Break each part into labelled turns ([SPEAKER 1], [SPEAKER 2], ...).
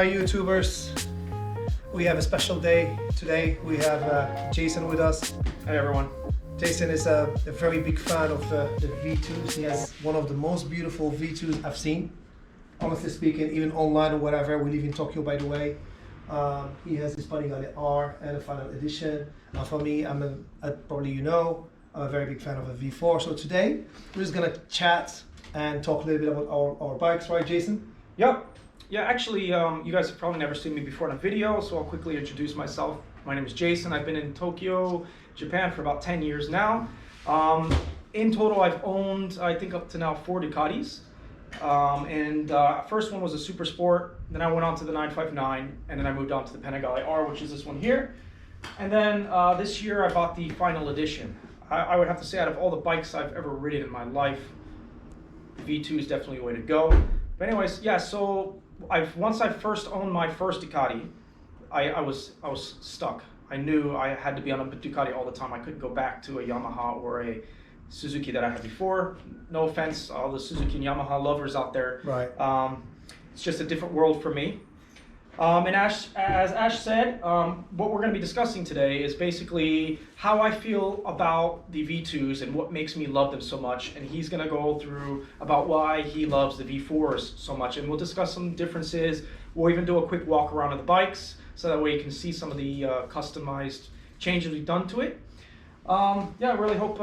[SPEAKER 1] Hi YouTubers, we have a special day today. We have Jason with us.
[SPEAKER 2] Hey everyone.
[SPEAKER 1] Jason is a very big fan of the V2s. He has one of the most beautiful V2s I've seen. Honestly speaking, even online or whatever. We live in Tokyo, by the way. He has his Panigale R and a final edition. For me, probably you know, I'm a very big fan of a V4. So today, we're just gonna chat and talk a little bit about our bikes, right Jason?
[SPEAKER 2] Yep. Yeah, actually, you guys have probably never seen me before in a video, so I'll quickly introduce myself. My name is Jason. I've been in Tokyo, Japan for about 10 years now. In total, I've owned, I think up to now, 4 Ducatis. First one was a Super Sport, then I went on to the 959, and then I moved on to the Panigale R, which is this one here. And then this year I bought the final edition. I would have to say, out of all the bikes I've ever ridden in my life, V2 is definitely the way to go. But anyways, yeah, so once I first owned my first Ducati, I was stuck. I knew I had to be on a Ducati all the time. I couldn't go back to a Yamaha or a Suzuki that I had before. No offense, all the Suzuki and Yamaha lovers out there.
[SPEAKER 1] Right.
[SPEAKER 2] It's just a different world for me. And as Ash said, what we're going to be discussing today is basically how I feel about the V2s and what makes me love them so much. And he's going to go through about why he loves the V4s so much. And we'll discuss some differences. We'll even do a quick walk around of the bikes so that way you can see some of the customized changes we've done to it. Yeah, I really hope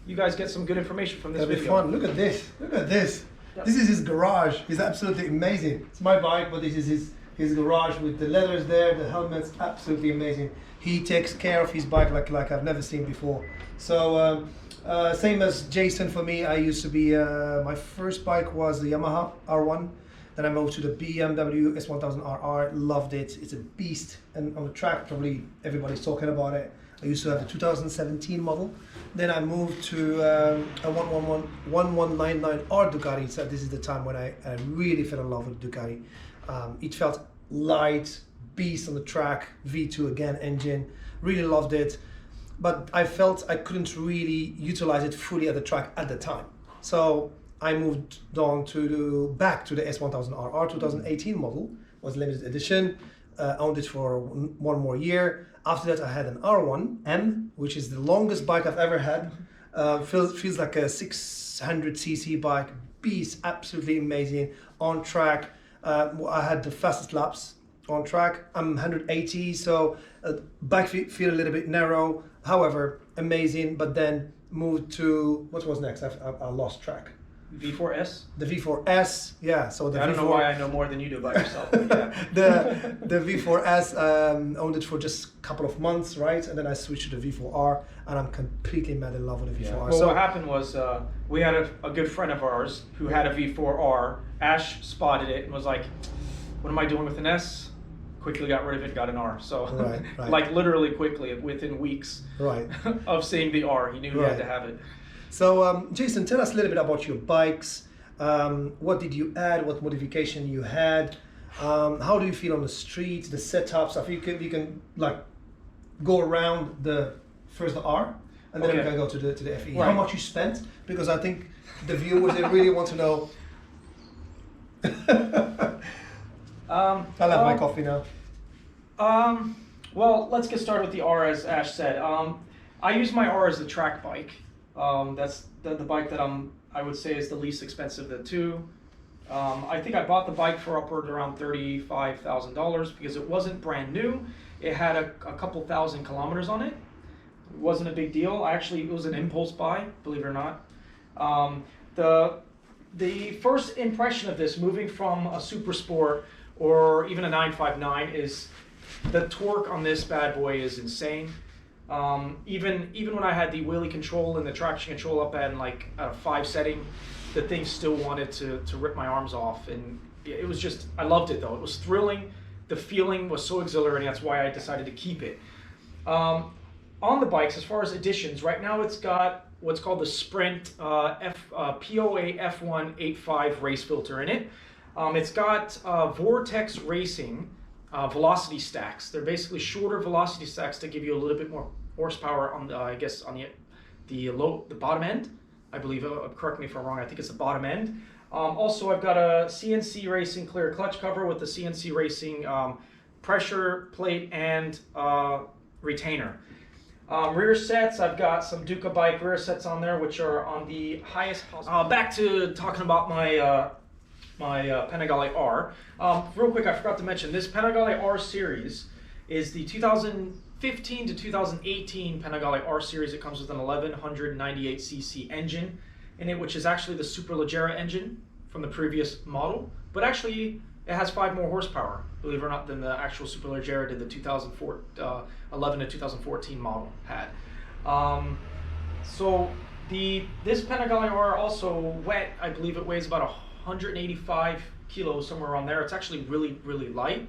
[SPEAKER 2] you guys get some good information from this
[SPEAKER 1] That'll
[SPEAKER 2] video.
[SPEAKER 1] be fun. Look at this. Look at this.
[SPEAKER 2] Yep.
[SPEAKER 1] This is his garage. He's absolutely amazing. It's my bike, but this is his garage with the leathers there, the helmet's absolutely amazing. He takes care of his bike like I've never seen before. So same as Jason for me, I used to be, my first bike was the Yamaha R1. Then I moved to the BMW S1000RR, loved it. It's a beast, and on the track probably everybody's talking about it. I used to have the 2017 model. Then I moved to a 1199R Ducati. So this is the time when I really fell in love with Ducati. It felt light, beast on the track, V2 again engine, really loved it. But I felt I couldn't really utilize it fully at the track at the time. So I moved on back to the S1000RR 2018 model, was limited edition, owned it for one more year. After that I had an R1M, which is the longest bike I've ever had. Feels like a 600cc bike, beast, absolutely amazing, on track. I had the fastest laps on track. I'm 180, so bike feel a little bit narrow. However, amazing. But then moved to what was next? I lost track.
[SPEAKER 2] V4S?
[SPEAKER 1] The V4S, yeah. So the
[SPEAKER 2] I don't know why I know more than you do about yourself. But yeah.
[SPEAKER 1] the V4S owned it for just a couple of months, right? And then I switched to the V4R, and I'm completely mad in love with the V4R.
[SPEAKER 2] Yeah. Well, so what happened was we had a good friend of ours who had a V4R. Ash spotted it and was like, "What am I doing with an S?" Quickly got rid of it, got an R. So
[SPEAKER 1] right.
[SPEAKER 2] like literally quickly, within weeks of seeing the R, he knew he had to have it.
[SPEAKER 1] So Jason, tell us a little bit about your bikes. What did you add? What modification you had? How do you feel on the street? The setups. I think you can like go around the R, and then we can go to the FE. Right. How much you spent? Because I think the viewers they really want to know. I'll have my coffee now.
[SPEAKER 2] Well, let's get started with the R, as Ash said. I use my R as the track bike. That's the bike that I would say is the least expensive of the two. I think I bought the bike for upward around $35,000 because it wasn't brand new. It had a couple thousand kilometers on it. It wasn't a big deal. It was an impulse buy, believe it or not. The first impression of this, moving from a Super Sport or even a 959, is the torque on this bad boy is insane. Even when I had the wheelie control and the traction control up at like a 5 setting, the thing still wanted to rip my arms off. And it was just, I loved it though. It was thrilling. The feeling was so exhilarating. That's why I decided to keep it. On the bikes, as far as additions, right now it's got what's called the Sprint POA F185 race filter in it. It's got Vortex Racing velocity stacks. They're basically shorter velocity stacks to give you a little bit more horsepower on the, I guess on the bottom end. I believe, correct me if I'm wrong, I think it's the bottom end. Also, I've got a CNC Racing clear clutch cover with the CNC Racing pressure plate and retainer. Rear sets, I've got some Ducabike rear sets on there, which are on the highest possible. Back to talking about my Panigale R. Real quick, I forgot to mention, this Panigale R series is the 2015 to 2018 Panigale R series. It comes with an 1198cc engine in it, which is actually the Superleggera engine from the previous model, but actually it has 5 more horsepower, believe it or not, than the actual Superleggera did the 2011 to 2014 model had. So this Panigale R also wet, I believe it weighs about 185 kilos, somewhere around there. It's actually really, really light.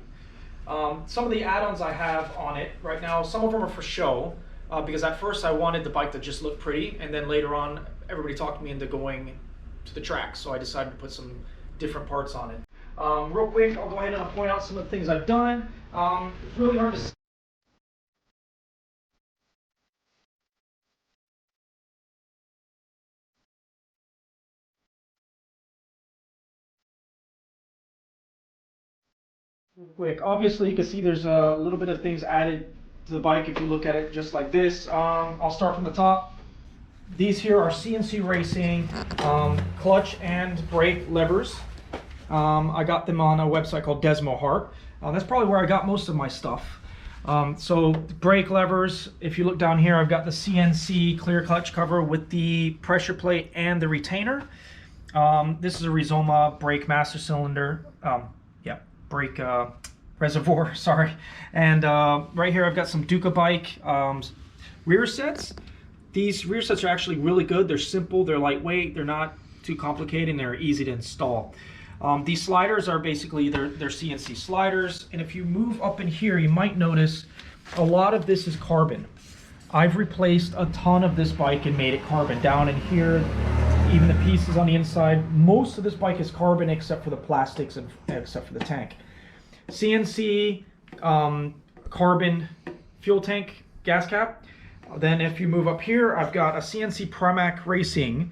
[SPEAKER 2] Some of the add-ons I have on it right now, some of them are for show, because at first I wanted the bike to just look pretty, and then later on everybody talked me into going to the track, so I decided to put some different parts on it. Real quick, I'll go ahead and point out some of the things I've done. It's really hard to see. Quick, obviously you can see there's a little bit of things added to the bike if you look at it just like this. I'll start from the top. These here are CNC Racing clutch and brake levers. I got them on a website called Desmoheart. That's probably where I got most of my stuff. So brake levers, if you look down here, I've got the CNC clear clutch cover with the pressure plate and the retainer. This is a Rizoma brake master cylinder. Brake reservoir, sorry. And right here I've got some Ducabike rear sets. These rear sets are actually really good. They're simple, they're lightweight, they're not too complicated, and they're easy to install. These sliders are basically, they're CNC sliders, and if you move up in here, you might notice a lot of this is carbon. I've replaced a ton of this bike and made it carbon. Down in here, even the pieces on the inside, most of this bike is carbon except for the plastics and except for the tank. CNC carbon fuel tank gas cap. Then if you move up here, I've got a CNC Pramac Racing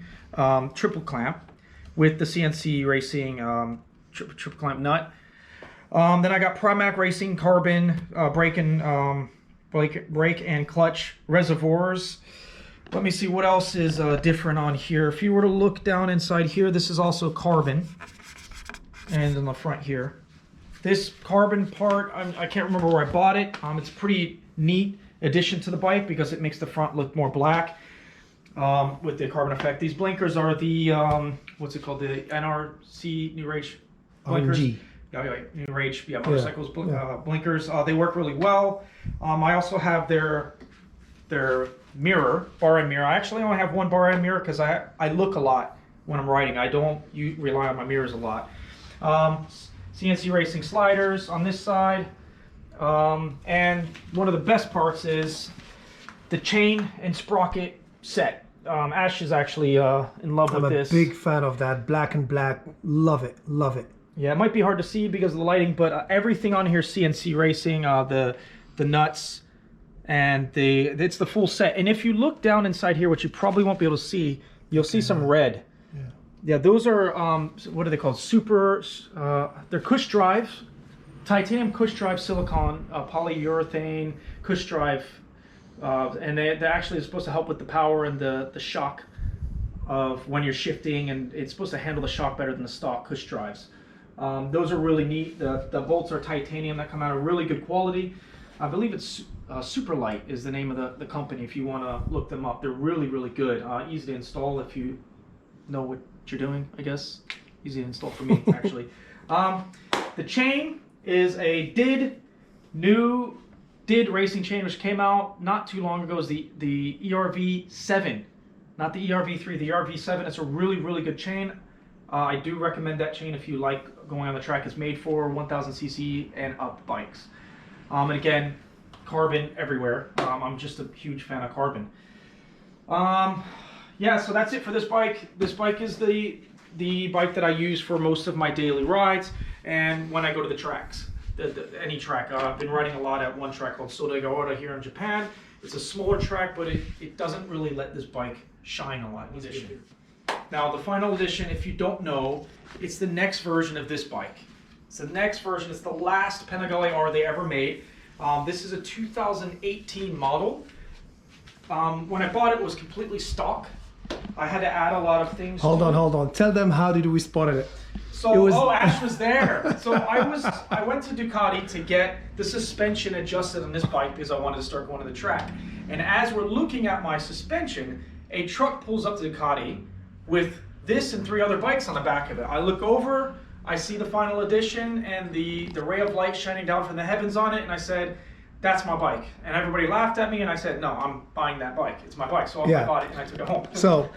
[SPEAKER 2] triple clamp with the CNC Racing triple clamp nut. Then I got Pramac Racing carbon brake and clutch reservoirs. Let me see what else is different on here. If you were to look down inside here, this is also carbon. And in the front here. This carbon part, I can't remember where I bought it. It's a pretty neat addition to the bike because it makes the front look more black with the carbon effect. These blinkers are the, what's it called? The NRC New Rage blinkers.
[SPEAKER 1] RNG.
[SPEAKER 2] New Rage, motorcycles blinkers. They work really well. I also have their mirror, bar end mirror. I actually only have one bar end mirror because I look a lot when I'm riding. I don't rely on my mirrors a lot. CNC Racing sliders on this side. And one of the best parts is the chain and sprocket set. Ash is actually in love with this.
[SPEAKER 1] I'm a big fan of that. Black and black. Love it. Love it.
[SPEAKER 2] Yeah, it might be hard to see because of the lighting, but everything on here is CNC Racing. The nuts and it's the full set. And if you look down inside here, which you probably won't be able to see, you'll see some red. Yeah, those are what are they called? They're cush drives, titanium cush drive silicone, polyurethane cush drive, and they actually are supposed to help with the power and the shock of when you're shifting, and it's supposed to handle the shock better than the stock cush drives. Those are really neat. The bolts are titanium that come out of really good quality. I believe it's Super Light is the name of the company. If you want to look them up, they're really, really good. Easy to install if you know what you're doing, I guess. Easy to install for me, actually. The chain is a new DID racing chain, which came out not too long ago. Is the ERV7, not the ERV3, the ERV7. It's a really, really good chain. I do recommend that chain if you like going on the track. It's made for 1000cc and up bikes. And again, carbon everywhere. I'm just a huge fan of carbon. Yeah, so that's it for this bike. This bike is the bike that I use for most of my daily rides and when I go to the tracks, any track. I've been riding a lot at one track called Panigale here in Japan. It's a smaller track, but it doesn't really let this bike shine a lot. Now the final edition, if you don't know, it's the next version of this bike. It's the next version. It's the last Panigale R they ever made. This is a 2018 model. When I bought it, it was completely stock. I had to add a lot of things.
[SPEAKER 1] Hold on. Tell them how did we spot it.
[SPEAKER 2] So, Ash was there. So I went to Ducati to get the suspension adjusted on this bike because I wanted to start going to the track. And as we're looking at my suspension, a truck pulls up to Ducati with this and 3 other bikes on the back of it. I look over, I see the final edition and the ray of light shining down from the heavens on it, and I said, that's my bike. And everybody laughed at me, and I said, no, I'm buying that bike. It's my bike. So I bought it and I took it home.
[SPEAKER 1] So,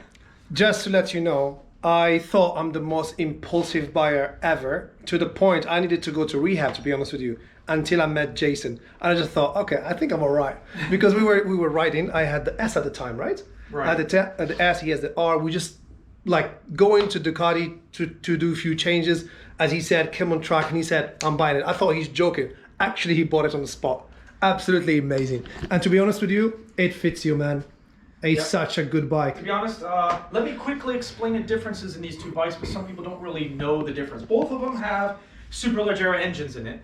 [SPEAKER 1] just to let you know, I thought I'm the most impulsive buyer ever, to the point I needed to go to rehab, to be honest with you, until I met Jason. And I just thought, okay, I think I'm all right. Because we were riding, I had the S at the time, right?
[SPEAKER 2] Right.
[SPEAKER 1] I had the S, he has the R. We just like going to Ducati to do a few changes. As he said, come on track, and he said, I'm buying it. I thought he's joking. Actually, he bought it on the spot. Absolutely amazing. And to be honest with you, it fits you, man. It's such a good bike.
[SPEAKER 2] To be honest, let me quickly explain the differences in these two bikes, because some people don't really know the difference. Both of them have Superleggera engines in it.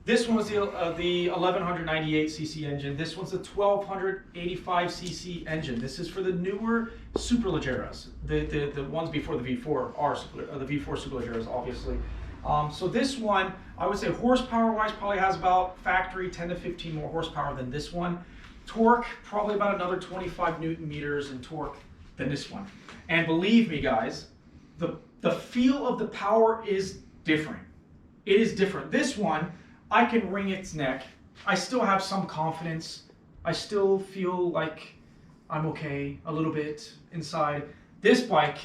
[SPEAKER 2] This one was the 1198cc engine. This one's the 1285cc engine. This is for the newer Superleggeras, the ones before the V4R, the V4 Superleggeras, obviously. So this one, I would say horsepower-wise, probably has about factory 10 to 15 more horsepower than this one. Torque, probably about another 25 Newton meters in torque than this one. And believe me, guys, the feel of the power is different. It is different. This one, I can wring its neck. I still have some confidence. I still feel like I'm okay a little bit inside. This bike,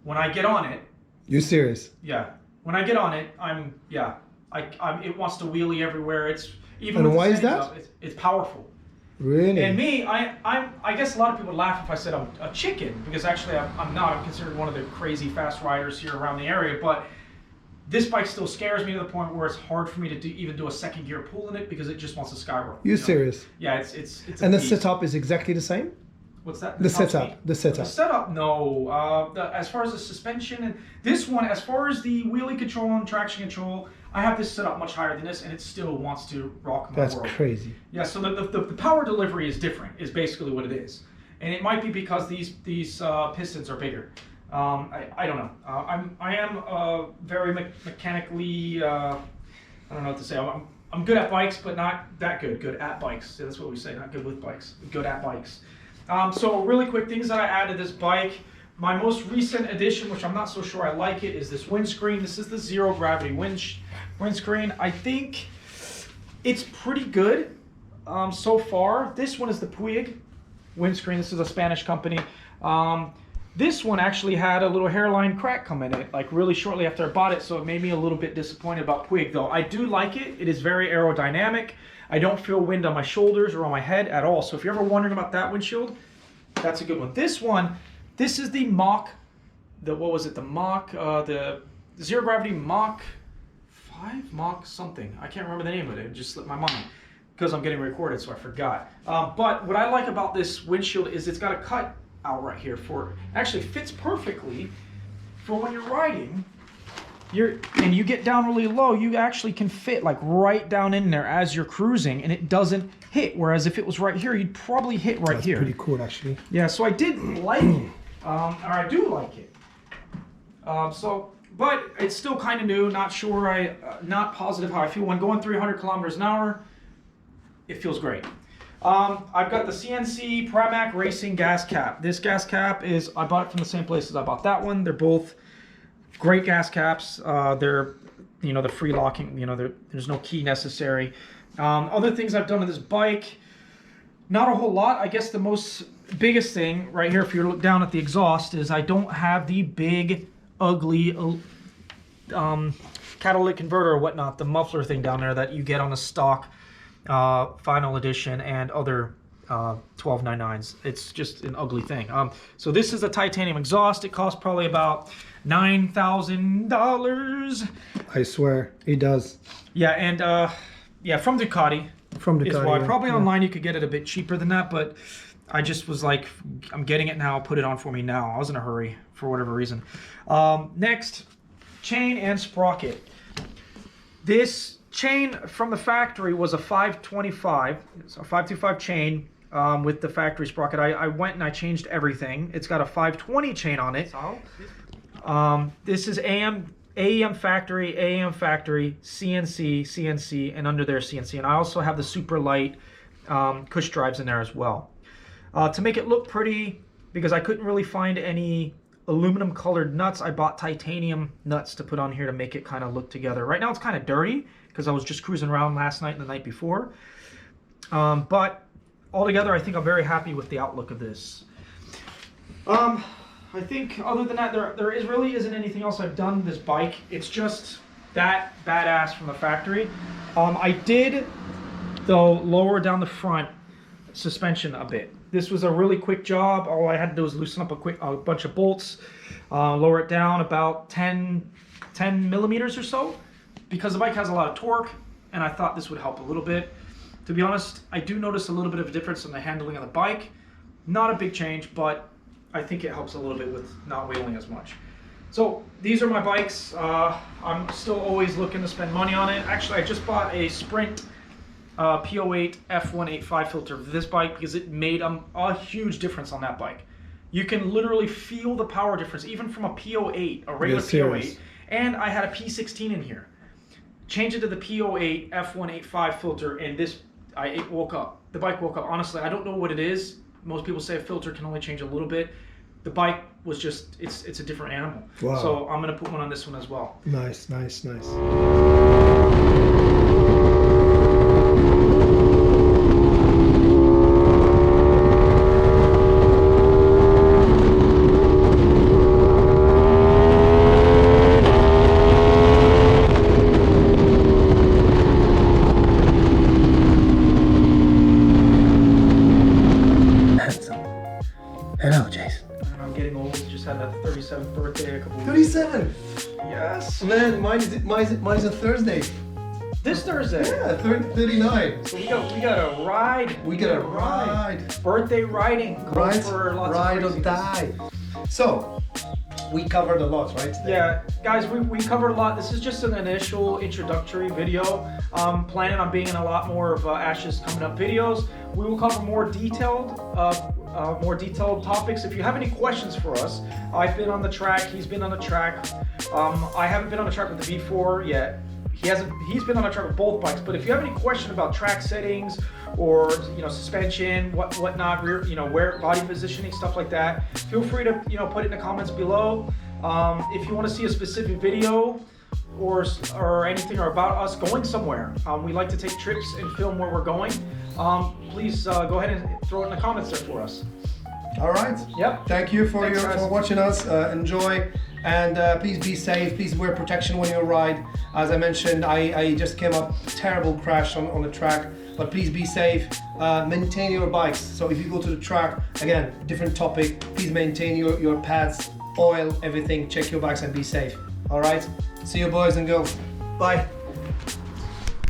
[SPEAKER 2] when I get on it...
[SPEAKER 1] You serious?
[SPEAKER 2] Yeah. When I get on it, it wants to wheelie everywhere. It's even.
[SPEAKER 1] And why is that?
[SPEAKER 2] It's powerful.
[SPEAKER 1] Really?
[SPEAKER 2] And me, I guess a lot of people would laugh if I said I'm a chicken, because actually I'm not. I'm considered one of the crazy fast riders here around the area, but this bike still scares me to the point where it's hard for me to even do a second gear pull in it, because it just wants to skyroll.
[SPEAKER 1] You serious?
[SPEAKER 2] Yeah, it's
[SPEAKER 1] and the setup is exactly the same?
[SPEAKER 2] What's that?
[SPEAKER 1] The setup. The
[SPEAKER 2] setup, no. As far as the suspension, and this one, as far as the wheelie control and traction control, I have this set up much higher than this, and it still wants to rock my world.
[SPEAKER 1] That's crazy.
[SPEAKER 2] Yeah, so the power delivery is different, is basically what it is. And it might be because these pistons are bigger. I don't know. I am very mechanically, I don't know what to say. I'm good at bikes, but not that good. Good at bikes. That's what we say, not good with bikes. Good at bikes. So really quick, things that I added to this bike. My most recent addition, which I'm not so sure I like it, is this windscreen. This is the zero gravity windscreen. I think it's pretty good so far. This one is the Puig windscreen. This is a Spanish company. This one actually had a little hairline crack come in it, like really shortly after I bought it, so it made me a little bit disappointed about Puig, though. I do like it. It is very aerodynamic. I don't feel wind on my shoulders or on my head at all. So if you're ever wondering about that windshield, that's a good one. This one, this is the Mach, the zero gravity Mach 5, Mach something. I can't remember the name of it. It just slipped my mind because I'm getting recorded, so I forgot. But what I like about this windshield is it's got a cut out right here for it. Actually fits perfectly for when you're riding. And you get down really low, you actually can fit like right down in there as you're cruising, and it doesn't hit. Whereas if it was right here, you'd probably hit right here.
[SPEAKER 1] That's pretty cool, actually.
[SPEAKER 2] Yeah, so I did like it, or I do like it. But it's still kind of new. Not sure. Not positive how I feel when going 300 kilometers an hour. It feels great. I've got the CNC Pramac Racing gas cap. This gas cap is, I bought it from the same place as I bought that one. They're both great gas caps. They're, the free locking, there's no key necessary. Other things I've done to this bike, not a whole lot. I guess the biggest thing right here, if you look down at the exhaust, is I don't have the big, ugly catalytic converter or whatnot, the muffler thing down there that you get on the stock final edition and other 1299s. It's just an ugly thing. So this is a titanium exhaust. It costs probably about $9,000.
[SPEAKER 1] I swear, it does.
[SPEAKER 2] Yeah, and from Ducati.
[SPEAKER 1] From Ducati.
[SPEAKER 2] Probably online you could get it a bit cheaper than that, but I just was like, I'm getting it now, put it on for me now. I was in a hurry for whatever reason. Next, chain and sprocket. This chain from the factory was a 525, so a 525 chain with the factory sprocket. I went and I changed everything. It's got a 520 chain on it. This is AEM factory, CNC, CNC, and under there CNC. And I also have the super light cush drives in there as well. To make it look pretty, because I couldn't really find any aluminum colored nuts, I bought titanium nuts to put on here to make it kind of look together. Right now it's kind of dirty because I was just cruising around last night and the night before. But altogether, I think I'm very happy with the outlook of this. I think other than that, there really isn't anything else I've done with this bike. It's just that badass from the factory. I did, though, lower down the front suspension a bit. This was a really quick job. All I had to do was loosen up a bunch of bolts, lower it down about 10 millimeters or so, because the bike has a lot of torque, and I thought this would help a little bit. To be honest, I do notice a little bit of a difference in the handling of the bike. Not a big change, but I think it helps a little bit with not wheeling as much. So these are my bikes. I'm still always looking to spend money on it. Actually, I just bought a Sprint P08 F185 filter for this bike because it made a huge difference on that bike. You can literally feel the power difference even from a P08, a regular P08, and I had a P16 in here. Change it to the P08 F185 filter, and it woke up. The bike woke up. Honestly, I don't know what it is. Most people say a filter can only change a little bit. The bike was just, it's a different animal. Wow. So I'm gonna put one on this one as well.
[SPEAKER 1] Nice, nice, nice. Hello, Jason.
[SPEAKER 2] I'm getting old. Just had that 37th birthday a couple weeks
[SPEAKER 1] 37?
[SPEAKER 2] Yes.
[SPEAKER 1] Man, mine's a Thursday.
[SPEAKER 2] This Thursday?
[SPEAKER 1] Yeah, 39.
[SPEAKER 2] So we got a ride.
[SPEAKER 1] We got a ride.
[SPEAKER 2] Birthday riding.
[SPEAKER 1] Ride,
[SPEAKER 2] for lots
[SPEAKER 1] ride
[SPEAKER 2] of
[SPEAKER 1] or die. So, we covered a lot, right? Today?
[SPEAKER 2] Yeah, guys, we covered a lot. This is just an initial introductory video. Planning on being in a lot more of Ash's coming up videos. We will cover more detailed topics. If you have any questions for us, I've been on the track. He's been on the track. I haven't been on the track with the V4 yet. He's been on the track with both bikes. But if you have any question about track settings or suspension, whatnot, rear, where body positioning, stuff like that, feel free to put it in the comments below. If you want to see a specific video or anything or about us going somewhere, we like to take trips and film where we're going. Please go ahead and throw it in the comments there for us.
[SPEAKER 1] All right.
[SPEAKER 2] Yep.
[SPEAKER 1] Thank you for watching us. Enjoy, and please be safe. Please wear protection when you ride. As I mentioned, I just came up terrible crash on the track. But please be safe. Maintain your bikes. So if you go to the track, again, different topic. Please maintain your pads, oil, everything. Check your bikes and be safe. All right. See you, boys and girls. Bye.